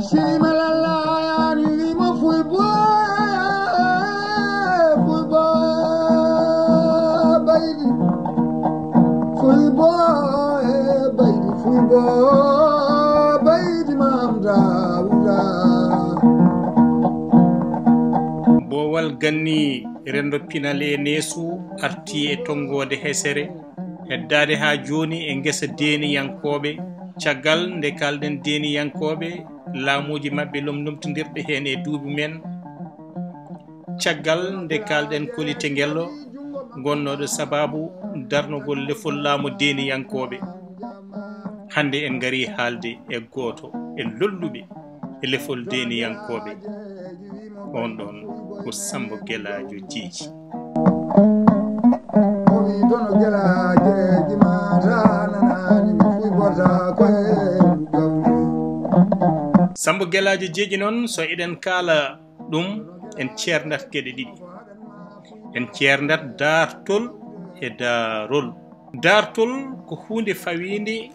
Shimalala yani mo fulbo baydi fulbo baydi mamda wula bowal ganni rendo pinale nesu arti e tongode hesere heddade ha joni e ngesa deni yankobe caggal nde kalden deni yankobe laamuji mabbe lomnumtodirde hen e duubi men caggal nde kalden kolite ngello gonnodo sababu darnogol lefol laamu deni yankobe hande en gari haalde e goto e lollube e lefol deni yankobe on don ko Sammba Gelaajo Jeegi Sammba Gelaajo Jeegi non so eden kala dum en cerndat gede didi en cerndat dartol e darol dartol ko hunde fawinde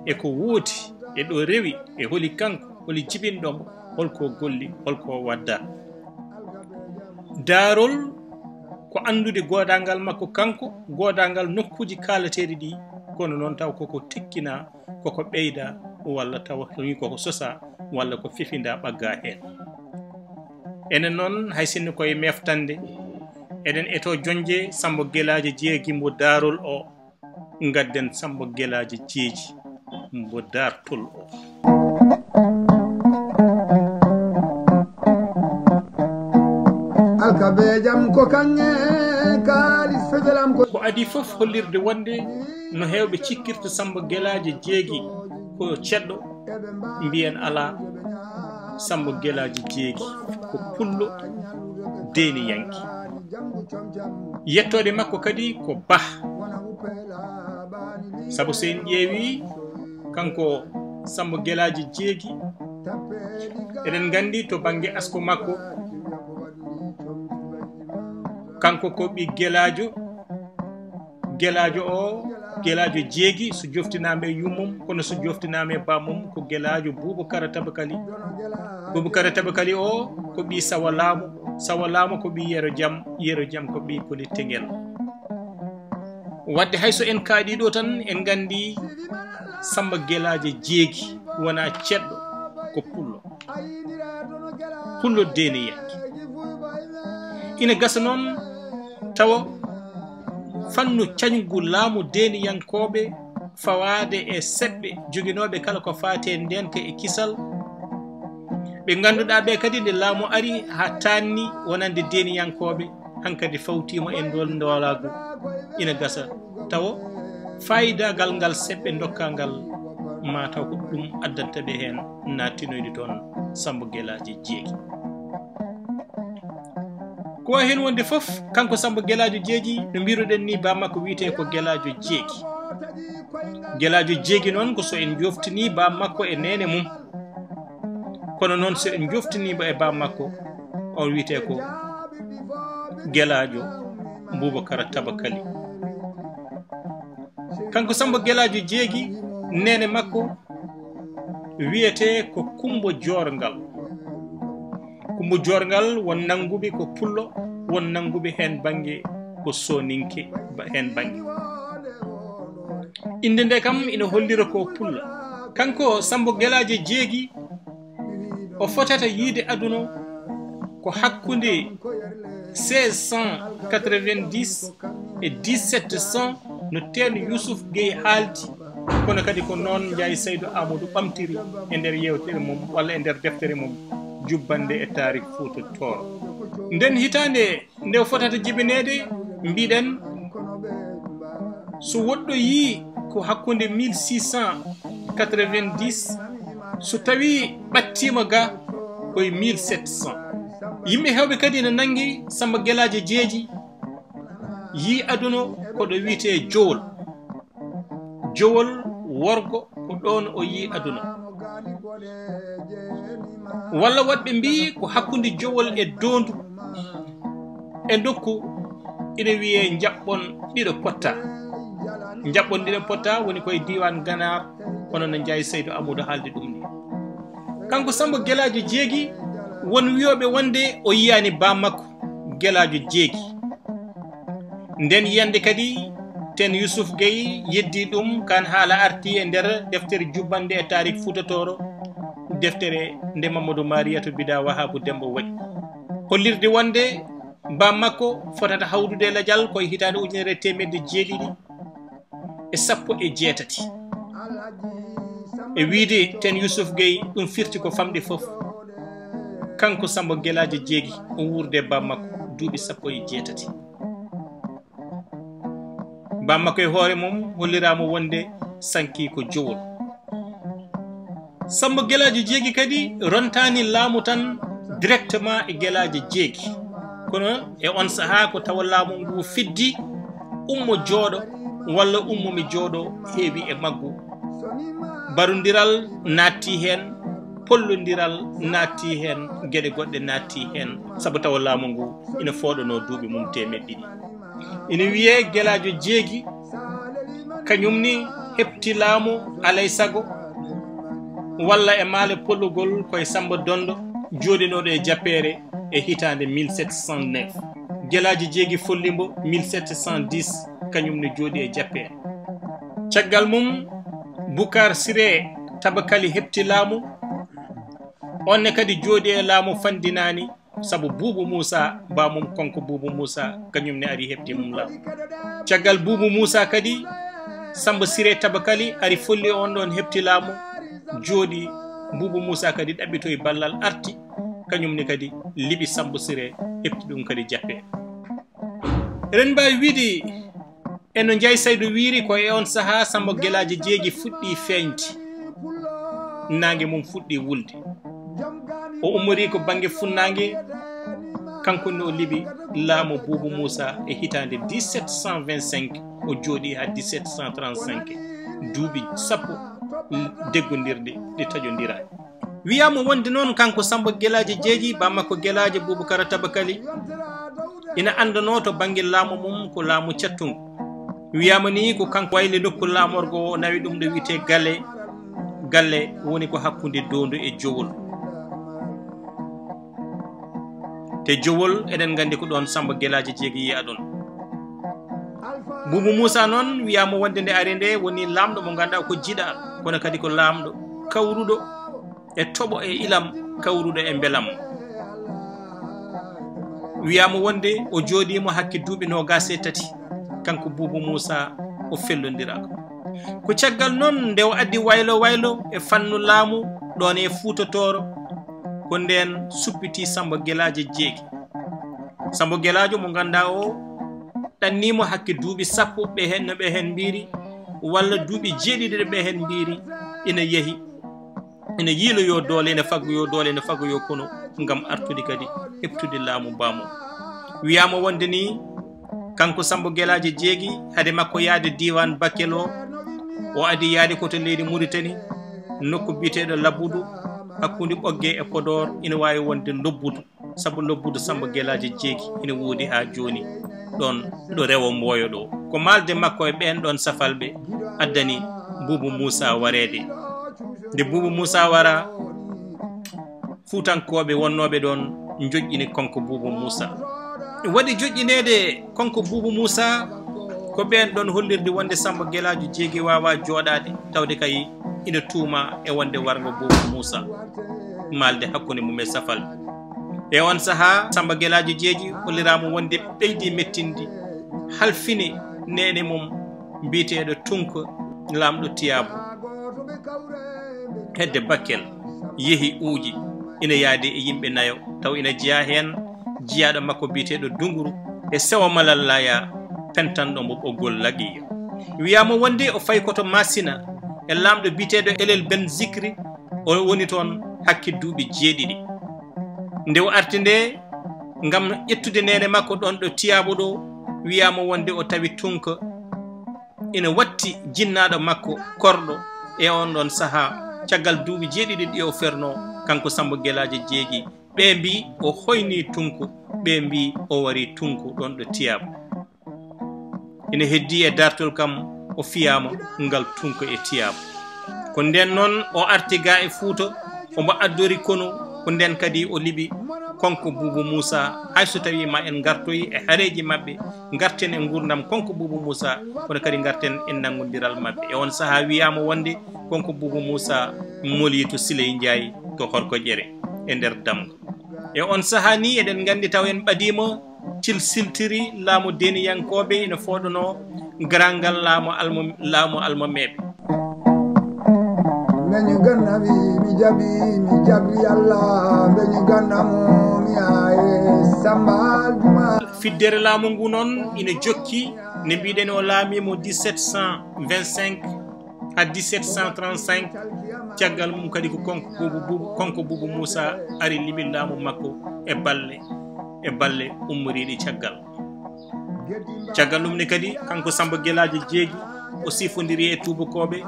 e ko wooti e do rewi e holi kanko holi jibindom holko golli holko wadda darol ko andude godangal makko kanko godangal nokkuji kalatede di kono non taw koko tikkina koko beyda walla taw koko sosa walla ko fifinda bagga hen enen non haysinno koye meftande eden eto jonje Sammba Gelaajo Jeegi mo darol o gadden Sammba Gelaajo Jeegi mo dartol o alkabe jam ko kanye kalis fejelam ko adi fof hollirde wonde no hewbe cikkirta Sammba Gelaajo Jeegi ko ceddo mbiyen ala Sammba Gelaajo Jeegi ko pullo deni yanki yettode makko kadi ko bah sabu sen ƴeewi kanko Sammba Gelaajo Jeegi eden gandi to bange asko makko kanko ko bi Gelaajo o Gelaajo Jeegi so joftiname yummum kono so joftiname bamum ko Gelaajo Boubacara Tabakali o ko bi sawalamu ko bi yero jam ko bi koli tengel wadde hayso en kaadi do tan en gandi Sammba Gelaajo Jeegi wona ceddo ko pullo deni yanki ina gasa non tawa fannu cañgu laamu deni yankobe fawade e sebbe joginobe kala ko faate ndenka e kisal be ganduda be kadi de laamu ari ha tanni wonande deni yankobe hankadi fawtima en dol ndolago ina gasa tawa fayda gal sebbe dokkangal ma taw ko dum addanta be hen natinoyde ton Sammba Gelaajo Jeegi ko hen wonde fof kanko Sammba Gelaajo Jeegi no biruden ni ba makko wiite ko Gelaajo Jeegi Gelaajo Jeegi non ko so en joftini ba makko e nene mum kono non so en joftini ba e ba makko on wiite ko Gelaajo Boubacara Tabakali kanko Sammba Gelaajo Jeegi nene makko wiete ko Kumbo Jorgal won nangubi ko pullo won nangubi hen bangi ko soninke hen bangi inde nde kam ina hollira ko pullo kanko Sammba Gelaajo Jeegi o fotata yiide aduna ko hakkunde 1690 e 1700 no teeno Yusuf Gueye haaldi kono kadi ko noon Ndiaye Saydou Amadou ɓamtiri e nder yewtere mum walla e nder deftere mum jubbande e tarik Fouta Tooro nden hitande nde fotata jibinede mbiɗen so woɗɗo yi ko hakkunde 1690 so tawi ɓattima ga koye 1700 yimɓe hewɓe kadi ne nangi Sammba Gelaajo Jeegi yi aduna koɗo wiite jowol worgo ko ɗon o yi aduna walla woɓɓe mbi ko hakkunde jowol e dondu e nokku ina wiye jaɓɓon ɗiɗo potta woni koye diwan Ganar hono no Ndiaye Saydou Amadou haalde ɗum ni kanko Sammba Gelaajo Jeegi won wiyoɓe wonde o yiyani ba makko Gelaajo Jeegi. Nden yiyande kadi ten Youssouf Gueye yeddi ɗum kan haala arti e nder deftere jubbande e tarik futatoro deftere nde Mamadou Mariatou Bida Wahabou Dembo waɗi hollirde wonde ba makko fotata hawdude ladial koye hitande 1918 e wiide ten Youssouf Gueye ɗum firti ko famɗi fof kanko Sammba Gelaajo Jeegi o wurde ba makko duuɓi 16 ba makko e hoore mum hollirama wonde sanki ko jowol. Sammba Gelaajo Jeegi kadi rontani laamu tan directement e Gelaajo Jeegi kono e on saha ko tawa laamu ngu fiddi ummo jooɗo walla ummomi jooɗo heewi e maggu. Barodiral naatti hen, pollodiral naatti hen, gueɗe goɗɗe naatti hen saabu tawa laamu ngu ina fooɗono duuɓi mum 200. Ina wiye Gelaajo Jeegi kañumni hepti laamu alay sago walla e maale pollugol koye Samba Dondo jooɗinoɗo e jappere e hitande 1709. Gelaajo Jeegi follimbo 1710 kañumne jooɗi e jappere. Caggal mum Boucar Siré Tabakali hepti laamu onne kadi jooɗi e laamu fandinani sabu Boubou Moussa bamum konko Boubou Moussa kañumne ari hepti mum laamu. Caggal Boubou Moussa kadi Samba Siré Tabakali ari folli on ɗon hepti laamu jooɗi Boubou Moussa kadi ɗaɓɓitoye ballal arti kañumne kadi liɓi Samba Siré hepti ɗum kadi jappe. Eɗen mbawi wiide eno Ndiaye Saydou wiiri ko e on saha Sammba Gelaajo Jeegi fuɗɗi feeñde nangue mum fuɗɗi wulde o ummori ko banggue funnangue kanko ne o liɓi laamu Boubou Moussa e hitande 1725 o jooɗi ha 1735 duuɓi 10 deggodirde ɗi taƴodirani. Wiyama wonde noon kanko Sammba Gelaajo Jeegi ba makko Gelaajo Boubacara Tabakali ina andano to banggue laamu mum ko laamu cattungo. Wiyama ni ko kanko wayli nokku laamorgo o nawi ɗum ɗo wiyete galle woni ko hakkude Dondu e Jowol. Te Jowol eɗen gandi ko ɗon Sammba Gelaajo Jeegi yiya ɗon. Boubou Moussa noon wiyama wonde nde ari nde woni lamɗo mo ganduɗa ko jiɗa kono kadi ko lamɗo kawruɗo e toɓo e ilam kawruɗo e beelam. Wiyama wonde o jooɗimo hakke duuɓi 23 kanko Boubou Moussa o fellodira ko caggal noon nde o addi waylo e fannu laamu ɗon e Fuutatoro ko nden suppiti Sammba Gelaajo Jeegi. Sammba Gelaajo mo ganduɗa o ɗannimo hakke duuɓi 10 ɓe hen no ɓe hen mbiri walla duuɓi 7 ɓe hen mbiri ina yeehi ina yiiloyo doole ina faggoyo kono ngam artude kadi heptude laamu bamum. Wiyama wonde ni kanko Sammba Gelaajo Jeegi hade makko yaade diwan Bakel o adi yaade koto leydi Mauritanie nokku biteɗo Labbudu hakkude Ɓogge e Podor ina wawi wonde Lobbudu sabu Lobbudu Sammba Gelaajo Jeegi ina woodi ha joni ɗon ɗo rewo Mboyo ɗo ko malde makko e ɓen ɗon safalɓe addani Boubou Moussa warede. Nde Boubou Moussa wara Fuutankoɓe wonnoɓe ɗon joƴƴini konko Boubou Moussa. Waɗi joƴƴinede konko Boubou Moussa ko ɓen ɗon hollirde wonde Sammba Gelaajo Jeegi wawa jooɗade tawde kay ina tuuma e wonde wargo Boubou Moussa malde hakkude mum e safalɓe. E on saha Sammba Gelaajo Jeegi hollirama wonde ɓeydi mettindi halfine nene mum mbiteɗo Tunka lamɗo Tiyabo hedde Bakel yeehi uuji ina yaade e yimɓe nayo taw ina jeeya hen jiyaɗo makko biteɗo Dunguru e sewa Malallaya pentanɗo mo ɓoggol Lagiya. Wiyama wonde o fayi koto Masina e lamɗo biteɗo Elel Ben Zikri o woni toon hakke duuɓi 7. Nde o arti nde ngam ƴettude nene makko ɗon ɗo Tiyabo ɗo wiyama wonde o tawi Tunka ina watti jinnaɗo makko korɗo e on ɗon saha caggal duuɓi 7 ɗi o ferno kanko Sammba Gelaajo Jeegi ɓe mbi o hoyni Tunku ɓe mbi o wari Tunku ɗon ɗo Tiyabo. Ina heddi e dartol kam o fiyama ngal Tunka e Tiyabo. Ko nden noon o arti ga e Fuuta omo addori kono ko nden kadi o liɓi konko Boubou Moussa hay so tawi ma en gartoyi e hareji mabɓe garten e gurdam konko Boubou Moussa kono kadi garten e nanggodiral mabɓe e on saaha wiyama wonde konko Boubou Moussa moli to Siley Ndiaye to Horko Ƴere e nder Damga e on saaha ni eɗen gandi taw en ɓadima siltiri laamu deniyankoɓe ina foɗono garangal laamu almameɓe meñu ganna mi jabi mi jabri Allah meñu ganna mo mi aye Sammba juma fiddere laamu ngu noon ina jokki ne mbiɗen o laamimo 1725 à 1735 caggal mum kadi ko konko Boubou Moussa ari liɓi laamu makko e balle ummoriɗi caggal ɗum ne kadi kanko Sammba Gelaajo Jeegi o sifodiri e tubakoɓe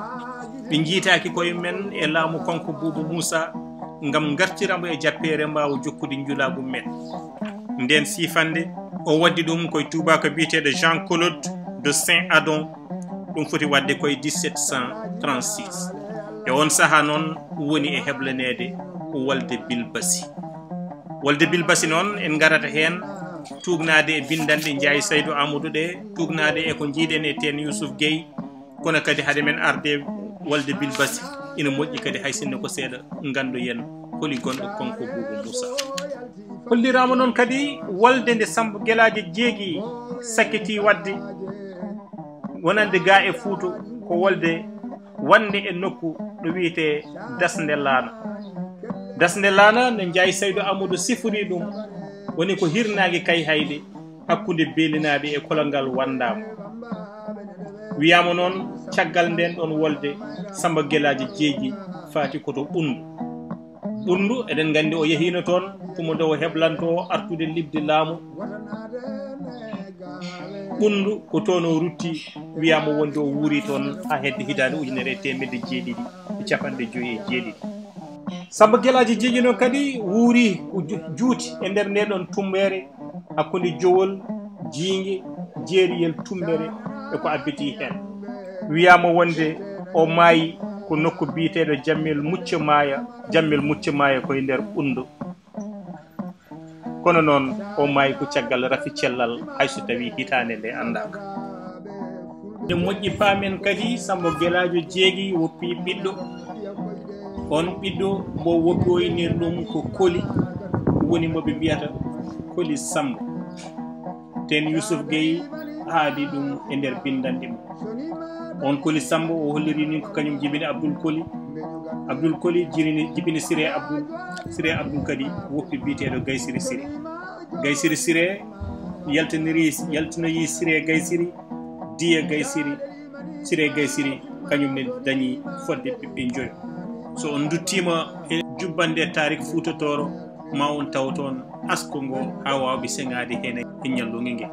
ɓe jiitaki koye men e laamu konko Boubou Moussa ngam gartiramo e jappere mbawa jokkude njulagu men nden sifande o waddi ɗum koye tubako biyeteɗo Jean Claude de Saint Adon ɗum foti wadde koye 1736 e on saaha noon woni e heblanede Wolde Bilbasi noon en garata hen tugnade e bindanɗe Ndiaye Saydou Amadou ɗe tugnade e ko jiiɗen e ten Youssouf Gueye kono kadi haade men arde Wolde Bilbasi ina moƴƴi kadi hay sinno ko seeɗa gandu yen holi gonɗo konko Boubou Moussa hollirama noon kadi wolde nde Sammba Gelaajo Jeegi sakkiti wadde wonande ga e Fouta ko wolde wande e nokku ɗo wiyete Dasnde Laana no Ndiaye Saydou Amadou sifori ɗum woni ko hirnagi kay hayde hakkude belinaɓe e kolongal wandama wiyama noon caggal nden ɗon wolde Sammba Gelaajo Jeegi faati koto ɓundu eɗen gandi o yehino toon tumo dow heblanto artude libde laamu ɓundu ko toon o rutti wiyama wonde o wuuri toon ha hedde hitande 1957 Sammba Gelaajo Jeegi noon kadi wuuri juuti e nder ndeɗon tumbere hakkude Jowol Jiinge Jeeriyel Tumbere e ko abbiti hen wiyama wonde o maayi ko nokku biyeteɗo Jammel MUCCI-MAAYA koye nder ɓundu kono noon o maayi ko caggal rafi cellal hayso tawi hitande nde andaka ne moƴƴi paamen kadi Sammba Gelaajo Jeegi woppi ɓiɗɗo on ɓiɗɗo mo woppoynir ɗum ko Koli woni moɓe mbiyata Koli Sammba ten Youssouf Gueye haadi ɗum e nder bindanɗe mum on Koli Sammba o holliri ni ko kañum jibini Abdoul Koli jibini Siré Abdoul kadi woppi biyeteɗo Gaysiri Siré yaltinoyi Siré Gaysiri diya Siré Gaysiri kañum ne dañi fodde ɓiɓɓe joyo so on duttima e jubbande tarik fuutotoro ma on taw toon asko ngo ha wawɓe seŋade hen e ñallugue ngue